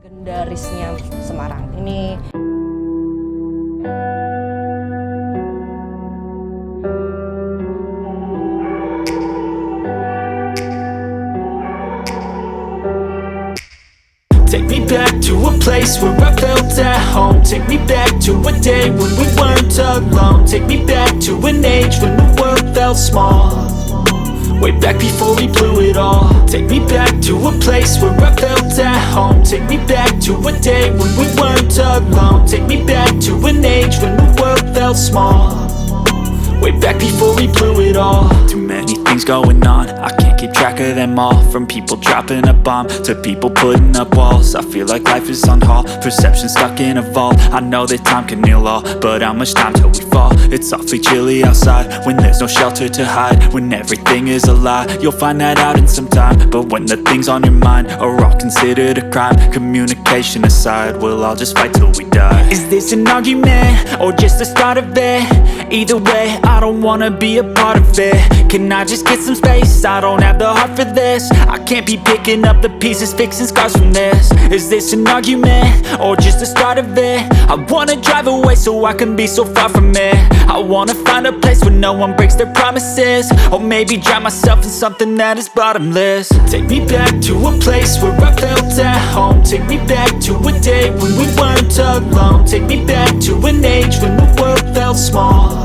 Legendarisnya Semarang ini. Take me back to a place where I felt at home. Take me back to a day when we weren't alone. Take me back to an age when the world felt small. Way back before we blew it all. Take me back to a place where I felt at home. Take me back to a day when we weren't alone. Take me back to an age when the world felt small. Way back before we blew it all. Too many things going on, I can't keep track of them all. From people dropping a bomb to people putting up walls. I feel like life is on hold, perception stuck in a vault. I know that time can heal all, but how much time till we fall? It's awfully chilly outside when there's no shelter to hide. When everything is a lie, you'll find that out in some time. But when the things on your mind are all considered a crime, communication aside, we'll all just fight till we die. Is this an argument or just the start of it? Either way, I don't wanna be a part of it. Can I just get some space? I don't have the heart for this. I can't be picking up the pieces, fixing scars from this. Is this an argument or just the start of it? I wanna drive away so I can be so far from it. I wanna find a place where no one breaks their promises. Or maybe drown myself in something that is bottomless. Take me back to a place where I felt at home. Take me back to a day when we weren't alone. Take me back to an age when the world felt small.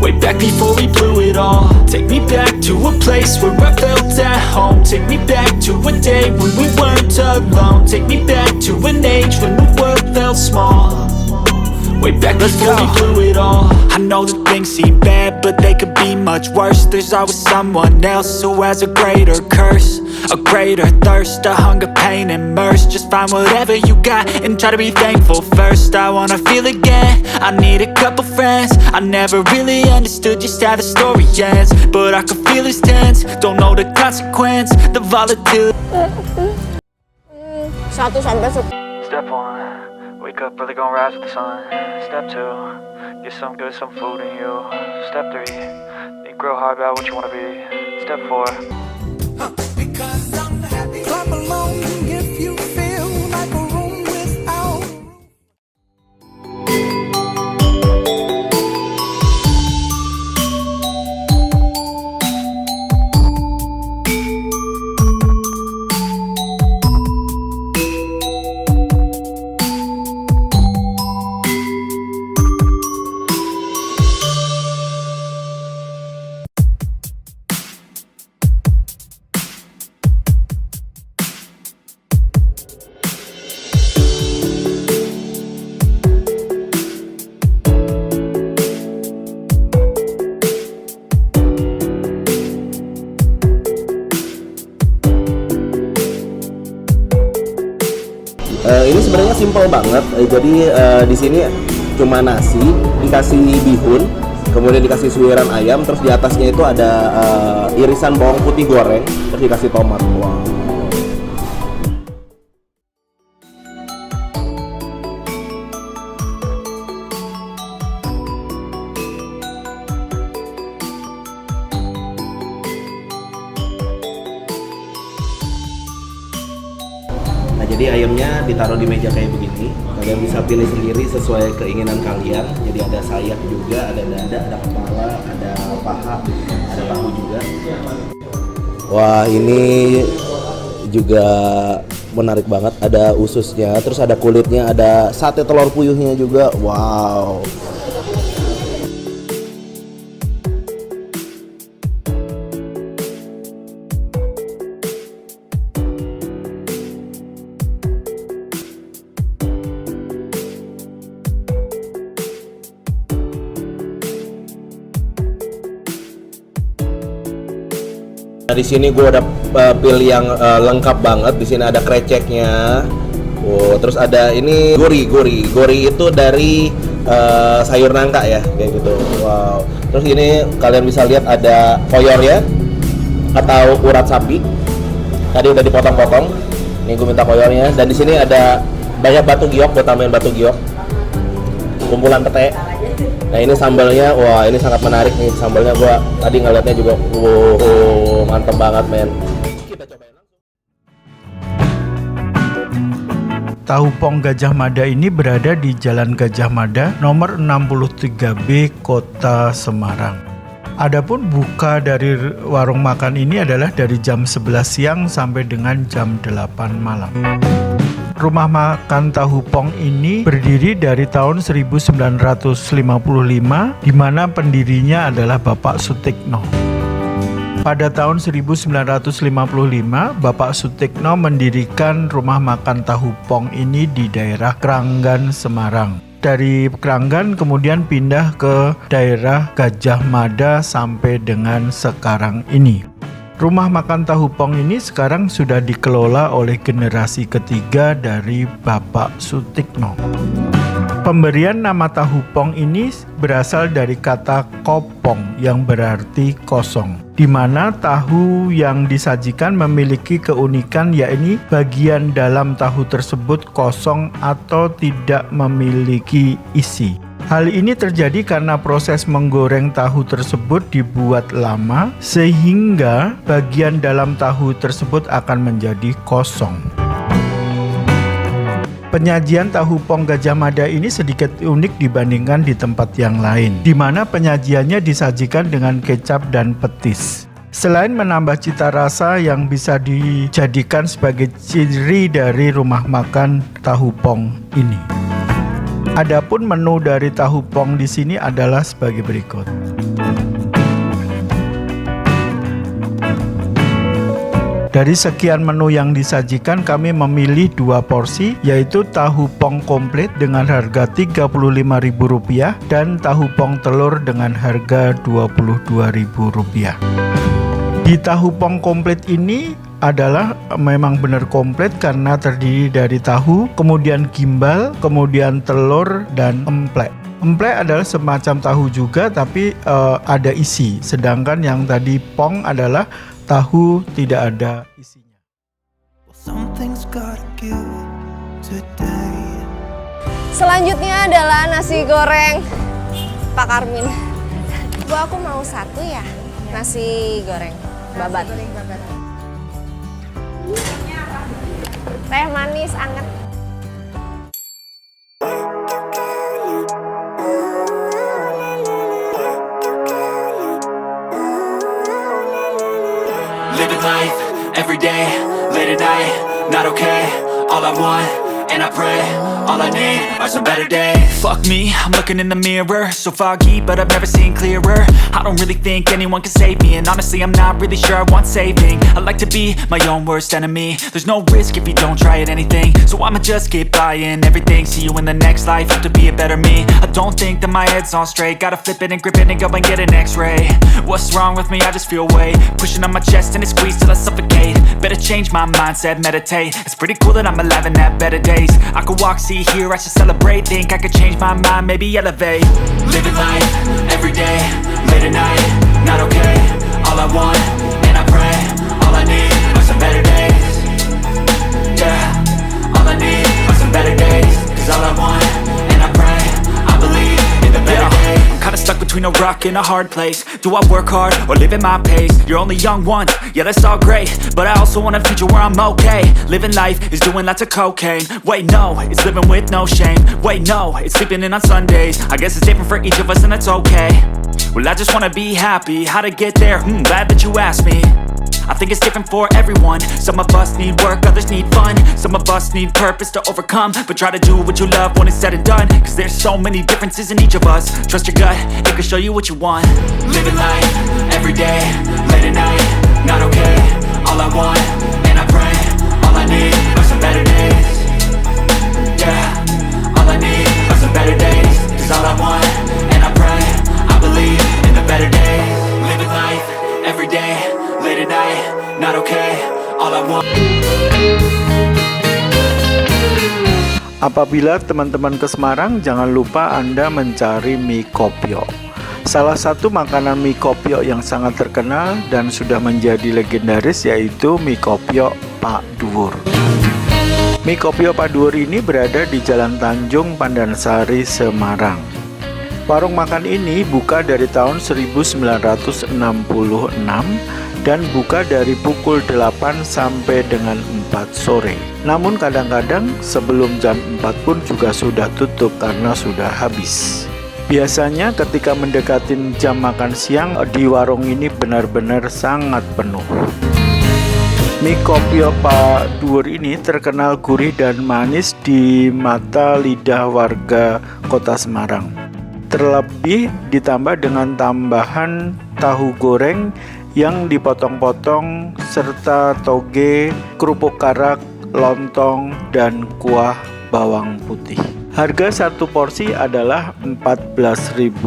Way back before we blew it all. Take me back to a place where I felt at home. Take me back to a day when we weren't alone. Take me back to an age when the world felt small. Way back before we blew it all. I know that things seem bad, but they could be much worse. There's always someone else who has a greater curse, a greater thirst, a hunger, pain, and mercy. Just find whatever you got and try to be thankful first. I wanna feel again, I need a couple friends. I never really understood just how the story ends, but I can feel it's tense, don't know the consequence, the volatility. 1 sampai 10. Step 1, wake up early, gonna rise with the sun. Step 2, get some good, some food in you. Step 3, think real hard about what you wanna be. Step 4, Clap along if you feel like a room without. Ini sebenarnya simpel banget. Jadi di sini cuma nasi, dikasih bihun, kemudian dikasih suiran ayam, terus di atasnya itu ada irisan bawang putih goreng, terus dikasih tomat. Wow. Nah, jadi ayamnya ditaruh di meja kayak begini. Kalian bisa pilih sendiri sesuai keinginan kalian. Jadi ada sayap juga, ada dada, ada kepala, ada paha, ada tahu juga. Wah, ini juga menarik banget. Ada ususnya, terus ada kulitnya, ada sate telur puyuhnya juga. Wow. Nah, di sini gue udah pilih yang lengkap banget. Di sini ada kreceknya. Oh, terus ada ini gori itu dari sayur nangka ya, kayak gitu. Wow. Terus ini kalian bisa lihat ada koyornya atau urat sapi. Tadi udah dipotong-potong. Nih gue minta koyornya. Dan di sini ada banyak batu giok, buat tambahin batu giok. Kumpulan pete. Nah, ini sambalnya, wah ini sangat menarik nih sambalnya. Gua tadi ngeliatnya juga, wow, mantep banget men. Kita cobain langsung. Tahu Pong Gajah Mada ini berada di Jalan Gajah Mada nomor 63B Kota Semarang. Adapun buka dari warung makan ini adalah dari jam 11 siang sampai dengan jam 8 malam. Rumah makan Tahu Pong ini berdiri dari tahun 1955, di mana pendirinya adalah Bapak Sutikno. Pada tahun 1955, Bapak Sutikno mendirikan rumah makan Tahu Pong ini di daerah Kranggan, Semarang. Dari Kranggan kemudian pindah ke daerah Gajah Mada sampai dengan sekarang ini. Rumah makan Tahu Pong ini sekarang sudah dikelola oleh generasi ketiga dari Bapak Sutikno. Pemberian nama Tahu Pong ini berasal dari kata kopong yang berarti kosong, di mana tahu yang disajikan memiliki keunikan yakni bagian dalam tahu tersebut kosong atau tidak memiliki isi. Hal ini terjadi karena proses menggoreng tahu tersebut dibuat lama sehingga bagian dalam tahu tersebut akan menjadi kosong. Penyajian Tahu Pong Gajah Mada ini sedikit unik dibandingkan di tempat yang lain, di mana penyajiannya disajikan dengan kecap dan petis. Selain menambah cita rasa yang bisa dijadikan sebagai ciri dari rumah makan Tahu Pong ini. Adapun menu dari Tahu Pong di sini adalah sebagai berikut. Dari sekian menu yang disajikan, kami memilih 2 porsi, yaitu Tahu Pong komplit dengan harga Rp35.000 dan Tahu Pong telur dengan harga Rp22.000. Di Tahu Pong komplit ini adalah memang benar komplit karena terdiri dari tahu, kemudian gimbal, kemudian telur, dan emplek. Emplek adalah semacam tahu juga tapi ada isi, sedangkan yang tadi pong adalah tahu tidak ada isinya. Something's gotta give today. Selanjutnya adalah nasi goreng Pak Karmin. Bu, aku mau 1 ya, nasi goreng babat. Teh manis anget. Living life, everyday, late at night, not okay. All I want, and I pray, all I need are some better days. Fuck me, I'm looking in the mirror, so foggy, but I've never seen clearer. I don't really think anyone can save me, and honestly I'm not really sure I want saving. I like to be my own worst enemy. There's no risk if you don't try at anything, so I'ma just keep buying everything. See you in the next life, have to be a better me. I don't think that my head's on straight, gotta flip it and grip it and go and get an x-ray. What's wrong with me? I just feel weight pushing on my chest and it squeezes till I suffocate. Better change my mindset, meditate. It's pretty cool that I'm alive and have better days. I could walk, see, hear, I should celebrate. Think I could change my mind, maybe elevate. Living life, everyday, late at night, not okay. All I want, and I pray, all I need are some better days. Yeah, all I need are some better days. Cause all I want, and I pray, I believe in the better days. I'm kinda stuck between a rock and a hard place. Do I work hard or live at my pace? You're only young once, yeah that's all great, but I also want a future where I'm okay. Living life is doing lots of cocaine. Wait no, it's living with no shame. Wait no, it's sleeping in on Sundays. I guess it's different for each of us and that's okay. Well I just wanna be happy, how to get there? Glad that you asked me. I think it's different for everyone. Some of us need work, others need fun. Some of us need purpose to overcome. But try to do what you love when it's said and done. Cause there's so many differences in each of us. Trust your gut, it can show you what you want. Living life, everyday, late at night, not okay. All I want, and I pray, all I need are some better days. Yeah, all I need are some better days. Cause all I want, and I pray, I believe in the better days. Living life, everyday, late at night, not okay. All I want. Apabila teman-teman ke Semarang, jangan lupa Anda mencari mie kopio. Salah satu makanan mie kopio yang sangat terkenal dan sudah menjadi legendaris yaitu mie kopio Pak Duwur. Mie kopio Pak Duwur ini berada di Jalan Tanjung, Pandansari, Semarang. Warung makan ini buka dari tahun 1966 dan buka dari pukul 8 sampai dengan 4 sore. Namun kadang-kadang sebelum jam 4 pun juga sudah tutup karena sudah habis. Biasanya ketika mendekati jam makan siang di warung ini benar-benar sangat penuh. Mie kopio Pak Duur ini terkenal gurih dan manis di mata lidah warga Kota Semarang. Terlebih ditambah dengan tambahan tahu goreng yang dipotong-potong serta toge, kerupuk karak, lontong, dan kuah bawang putih. Harga satu porsi adalah Rp14.000.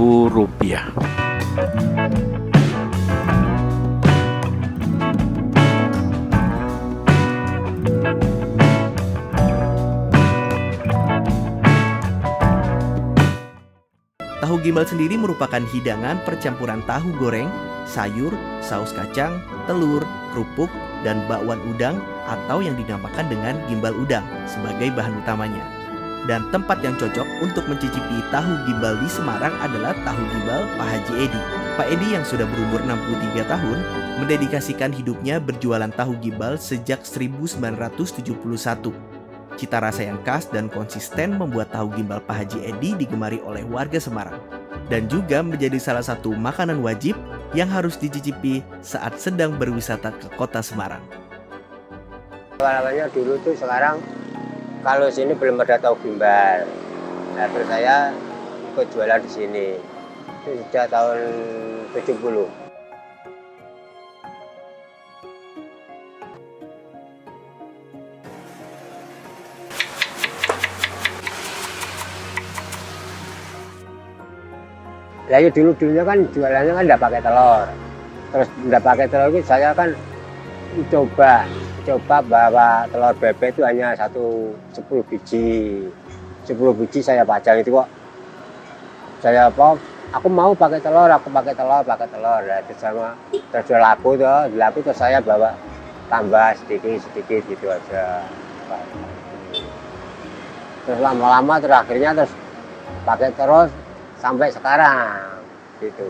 Tahu gimbal sendiri merupakan hidangan percampuran tahu goreng, sayur, saus kacang, telur, kerupuk, dan bakwan udang atau yang dinamakan dengan gimbal udang sebagai bahan utamanya. Dan tempat yang cocok untuk mencicipi tahu gimbal di Semarang adalah tahu gimbal Pak Haji Edi. Pak Edi yang sudah berumur 63 tahun mendedikasikan hidupnya berjualan tahu gimbal sejak 1971. Cita rasa yang khas dan konsisten membuat tahu gimbal Pak Haji Edi digemari oleh warga Semarang dan juga menjadi salah satu makanan wajib yang harus dicicipi saat sedang berwisata ke Kota Semarang. Awalnya dulu tuh, sekarang kalau sini belum ada tahu gimbal. Nah, terus saya ikut jualan di sini. Itu sejak tahun 70. Lah ya dulunya kan jualannya kan enggak pakai telur. Terus enggak pakai telur itu saya kan coba bawa telur bebek itu hanya 10 biji. 10 biji saya pajang itu kok. Saya aku mau pakai telur. Nah, terus laku terus saya bawa tambah sedikit gitu aja. Terus lama-lama terakhirnya terus pakai terus sampai sekarang gitu.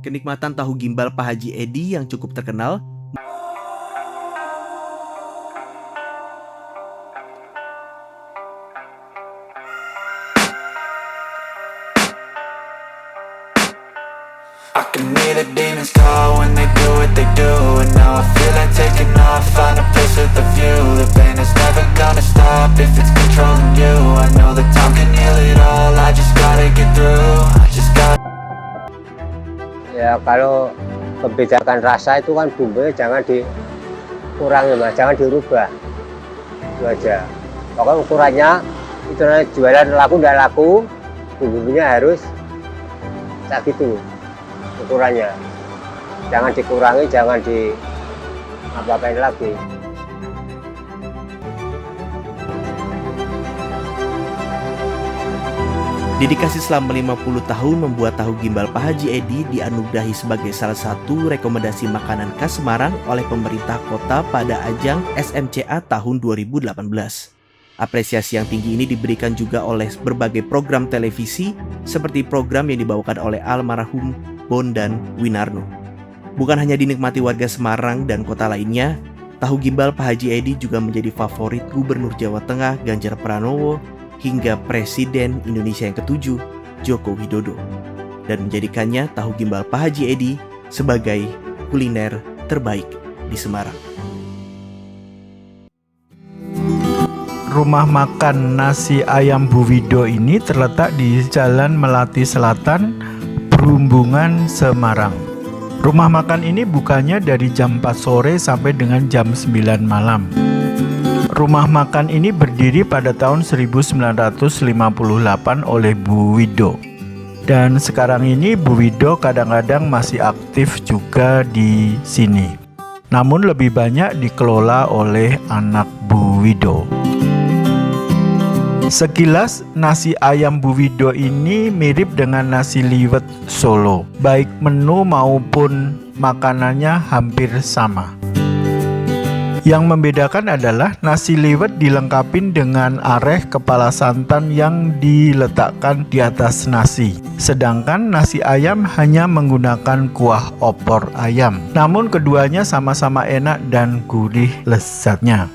Kenikmatan tahu gimbal Pak Haji Edi yang cukup terkenal I can hear the demons call when they do what they do. And now I feel like taking off, find a place with a view. The pain is never gonna stop if it's controlling you. I know that time can heal it all, I just gotta get through. Ya kalau membedakan rasa itu kan bumbunya jangan dikurangi Mas, jangan dirubah. Itu aja. Pokoknya ukurannya itu jualan laku nggak laku, bumbunya harus kayak gitu ukurannya. Jangan dikurangi, jangan apa-apain lagi. Dedikasi selama 50 tahun membuat tahu gimbal Pak Haji Edi dianugerahi sebagai salah satu rekomendasi makanan khas Semarang oleh pemerintah kota pada ajang SMCA tahun 2018. Apresiasi yang tinggi ini diberikan juga oleh berbagai program televisi seperti program yang dibawakan oleh almarhum Bondan Winarno. Bukan hanya dinikmati warga Semarang dan kota lainnya, tahu gimbal Pak Haji Edi juga menjadi favorit Gubernur Jawa Tengah Ganjar Pranowo hingga Presiden Indonesia yang ke-7 Joko Widodo, dan menjadikannya tahu gimbal Pak Haji Edi sebagai kuliner terbaik di Semarang. Rumah makan nasi ayam Bu Wido ini terletak di Jalan Melati Selatan, Perumbungan, Semarang. Rumah makan ini bukanya dari jam 4 sore sampai dengan jam 9 malam. Rumah makan ini berdiri pada tahun 1958 oleh Bu Wido. Dan sekarang ini Bu Wido kadang-kadang masih aktif juga di sini. Namun lebih banyak dikelola oleh anak Bu Wido. Sekilas nasi ayam Bu Wido ini mirip dengan nasi liwet Solo. Baik menu maupun makanannya hampir sama. Yang membedakan adalah nasi liwet dilengkapi dengan areh kepala santan yang diletakkan di atas nasi. Sedangkan nasi ayam hanya menggunakan kuah opor ayam. Namun keduanya sama-sama enak dan gurih lezatnya.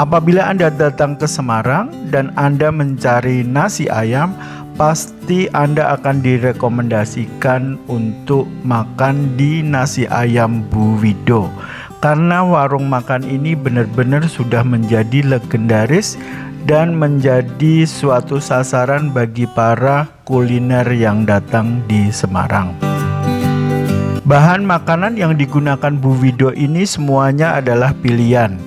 Apabila Anda datang ke Semarang dan Anda mencari nasi ayam, pasti Anda akan direkomendasikan untuk makan di nasi ayam Bu Wido. Karena warung makan ini benar-benar sudah menjadi legendaris dan menjadi suatu sasaran bagi para kuliner yang datang di Semarang. Bahan makanan yang digunakan Bu Wido ini semuanya adalah pilihan.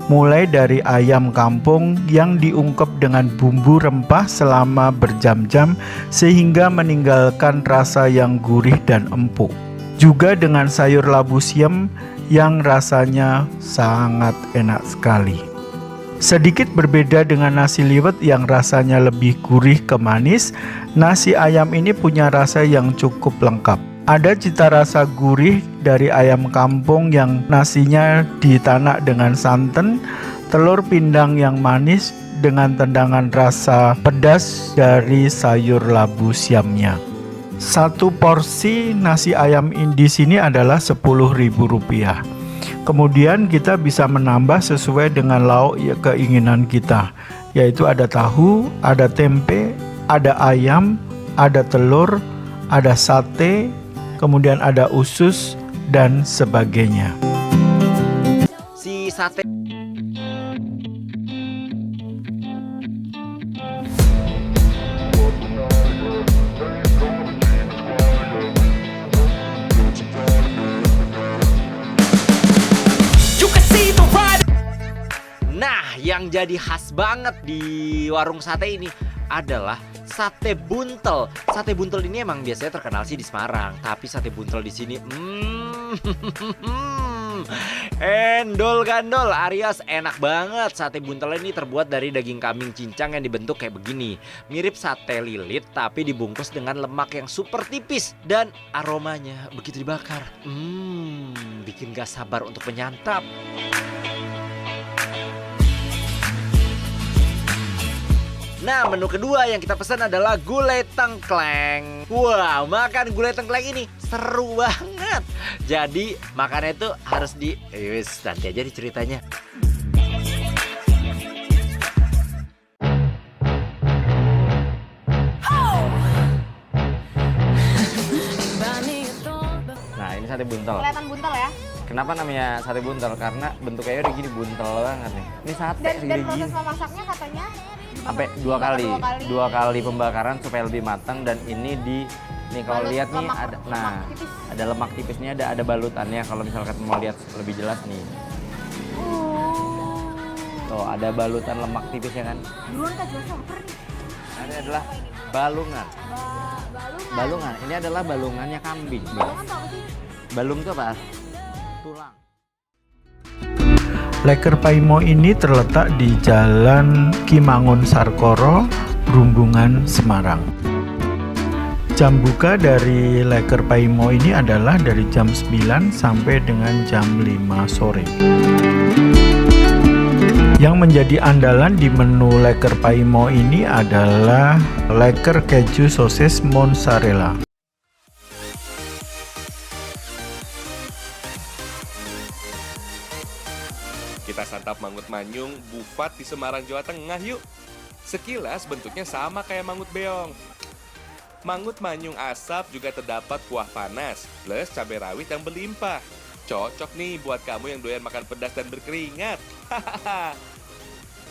Mulai dari ayam kampung yang diungkep dengan bumbu rempah selama berjam-jam sehingga meninggalkan rasa yang gurih dan empuk. Juga dengan sayur labu siam yang rasanya sangat enak sekali. Sedikit berbeda dengan nasi liwet yang rasanya lebih gurih ke manis, nasi ayam ini punya rasa yang cukup lengkap. Ada cita rasa gurih dari ayam kampung yang nasinya ditanak dengan santan, telur pindang yang manis dengan tendangan rasa pedas dari sayur labu siamnya. Satu porsi nasi ayam di sini adalah Rp10.000. Kemudian kita bisa menambah sesuai dengan lauk keinginan kita, yaitu ada tahu, ada tempe, ada ayam, ada telur, ada sate, kemudian ada usus dan sebagainya. Si sate yang jadi khas banget di warung sate ini adalah sate buntel. Sate buntel ini emang biasanya terkenal sih di Semarang, tapi sate buntel di sini endol gandol alias enak banget. Sate buntel ini terbuat dari daging kambing cincang yang dibentuk kayak begini. Mirip sate lilit tapi dibungkus dengan lemak yang super tipis dan aromanya begitu dibakar. Bikin gak sabar untuk menyantap. Nah, menu kedua yang kita pesan adalah gulai tengkleng. Wow, makan gulai tengkleng ini seru banget. Jadi makannya itu harus nanti aja ceritanya. Nah, ini sate buntel. Kelihatan buntel ya. Kenapa namanya sate buntel? Karena bentuknya udah gini buntel banget nih. Ini sate Dan proses memasaknya katanya sampai dua kali pembakaran supaya lebih matang. Dan ini nih kalau lihat nih ada lemak tipisnya, ada balutannya. Kalau misalkan mau lihat lebih jelas nih, tuh ada balutan lemak tipisnya kan. duluan Kak Joshua lapar nih. Ini adalah balungan. Balungan ini adalah balungannya kambing. Balungan tuh apa sih? Balung itu apa? Tulang. Leker Paimo ini terletak di Jalan Kimangun Sarkoro, Brumbungan, Semarang. Jam buka dari Leker Paimo ini adalah dari jam 9 sampai dengan jam 5 sore. Yang menjadi andalan di menu Leker Paimo ini adalah leker keju sosis mozzarella. Kita santap mangut manyung Bufat di Semarang, Jawa Tengah yuk. Sekilas bentuknya sama kayak mangut beong. Mangut manyung asap juga terdapat kuah panas plus cabai rawit yang berlimpah. Cocok nih buat kamu yang doyan makan pedas dan berkeringat.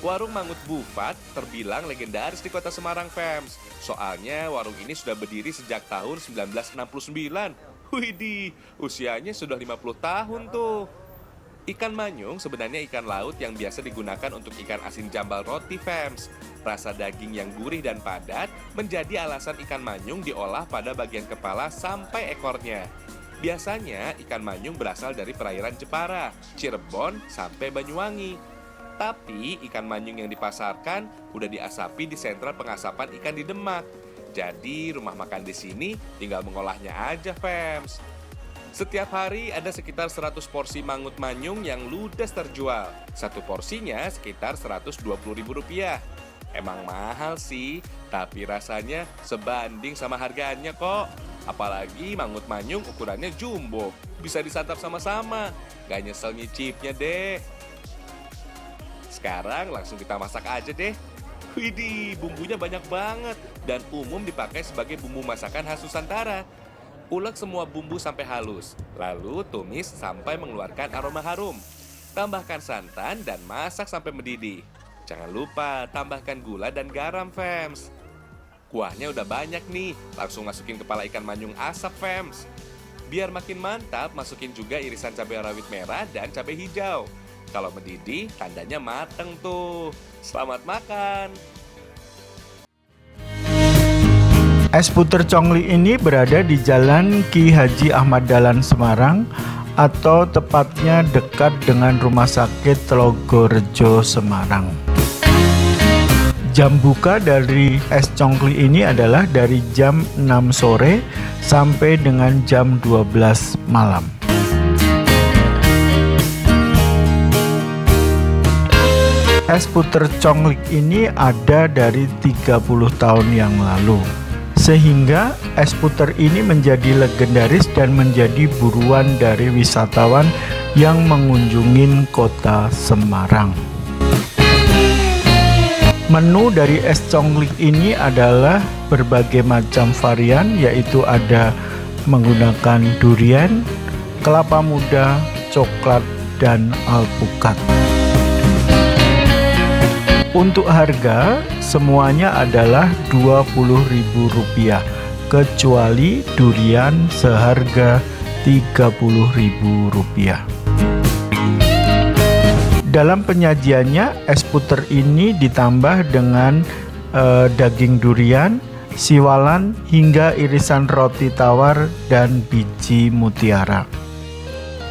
Warung Mangut Bufat terbilang legendaris di kota Semarang, fams. Soalnya warung ini sudah berdiri sejak tahun 1969. Widih, usianya sudah 50 tahun tuh. Ikan manyung sebenarnya ikan laut yang biasa digunakan untuk ikan asin jambal roti, fams. Rasa daging yang gurih dan padat menjadi alasan ikan manyung diolah pada bagian kepala sampai ekornya. Biasanya ikan manyung berasal dari perairan Jepara, Cirebon, sampai Banyuwangi. Tapi ikan manyung yang dipasarkan udah diasapi di sentral pengasapan ikan di Demak. Jadi rumah makan di sini tinggal mengolahnya aja, fams. Setiap hari ada sekitar 100 porsi mangut manyung yang ludes terjual. Satu porsinya sekitar Rp120.000. Emang mahal sih, tapi rasanya sebanding sama harganya kok. Apalagi mangut manyung ukurannya jumbo, bisa disantap sama-sama. Gak nyesel nyicipnya deh. Sekarang langsung kita masak aja deh. Widih, bumbunya banyak banget dan umum dipakai sebagai bumbu masakan khas Nusantara. Ulek semua bumbu sampai halus, lalu tumis sampai mengeluarkan aroma harum. Tambahkan santan dan masak sampai mendidih. Jangan lupa tambahkan gula dan garam, fams. Kuahnya udah banyak nih, langsung masukin kepala ikan manyung asap, fams. Biar makin mantap, masukin juga irisan cabai rawit merah dan cabai hijau. Kalau mendidih, tandanya mateng tuh. Selamat makan! Es puter congli ini berada di Jalan Ki Haji Ahmad Dahlan Semarang, atau tepatnya dekat dengan Rumah Sakit Telogorejo Semarang. Jam buka dari es congli ini adalah dari jam 6 sore sampai dengan jam 12 malam. Es puter conglik ini ada dari 30 tahun yang lalu, sehingga es puter ini menjadi legendaris dan menjadi buruan dari wisatawan yang mengunjungi kota Semarang. Menu dari es conglik ini adalah berbagai macam varian, yaitu ada menggunakan durian, kelapa muda, coklat, dan alpukat. Untuk harga, semuanya adalah Rp20.000, kecuali durian seharga Rp30.000. Dalam penyajiannya, es puter ini ditambah dengan daging durian, siwalan, hingga irisan roti tawar dan biji mutiara.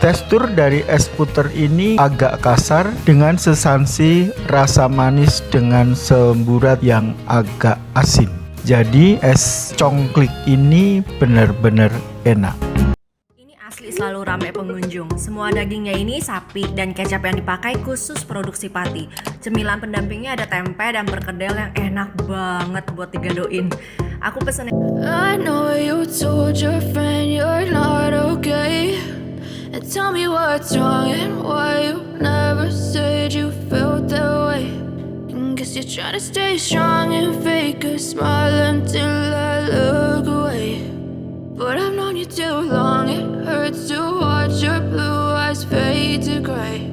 Tekstur dari es puter ini agak kasar dengan sesansi rasa manis dengan semburat yang agak asin. Jadi es congklik ini benar-benar enak. Ini asli selalu ramai pengunjung. Semua dagingnya ini sapi dan kecap yang dipakai khusus produksi Pati. Cemilan pendampingnya ada tempe dan perkedel yang enak banget buat digadoin. Aku pesen. I know you told your friend you're not okay. And tell me what's wrong and why you never said you felt that way. And guess you're trying to stay strong and fake a smile until I look away. But I've known you too long, it hurts to watch your blue eyes fade to gray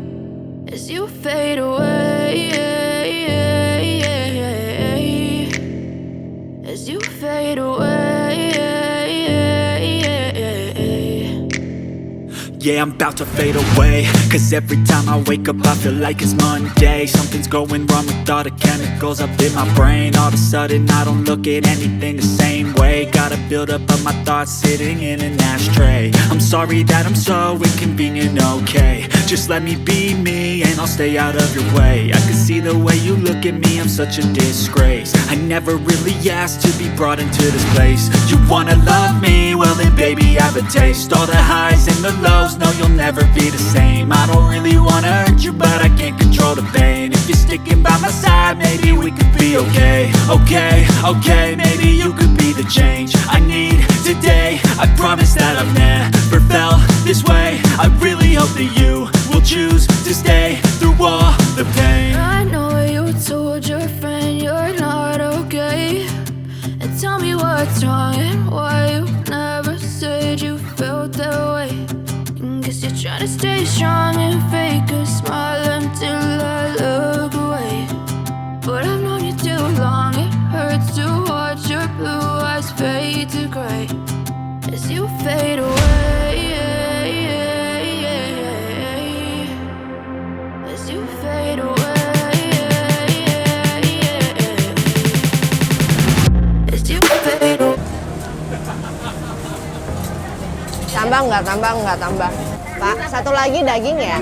as you fade away. As you fade away. Yeah, I'm about to fade away, cause every time I wake up I feel like it's Monday. Something's going wrong with all the chemicals up in my brain. All of a sudden I don't look at anything the same way. Gotta build up of my thoughts sitting in an ashtray. I'm sorry that I'm so inconvenient, okay. Just let me be me and I'll stay out of your way. I can see the way you look at me, I'm such a disgrace. I never really asked to be brought into this place. You wanna love me? Well then baby I have a taste. All the highs and the lows, no you'll never be the same. I don't really wanna hurt you but I can't control the pain. If you're sticking by my side maybe we could be okay. Okay, maybe you could be the change I need today. I promise that I've never felt this way. I really hope that you will choose to stay through all the pain. I know you told your friend you're not okay. And tell me what's wrong and why you never said you felt that way. And guess you're trying to stay strong and fake a smile until I look away. But I've known you too long, it hurts to watch your blue eyes fade to gray as you fade away. As you fade away. As you fade away. Tambah nggak tambah. Pak, satu lagi daging ya?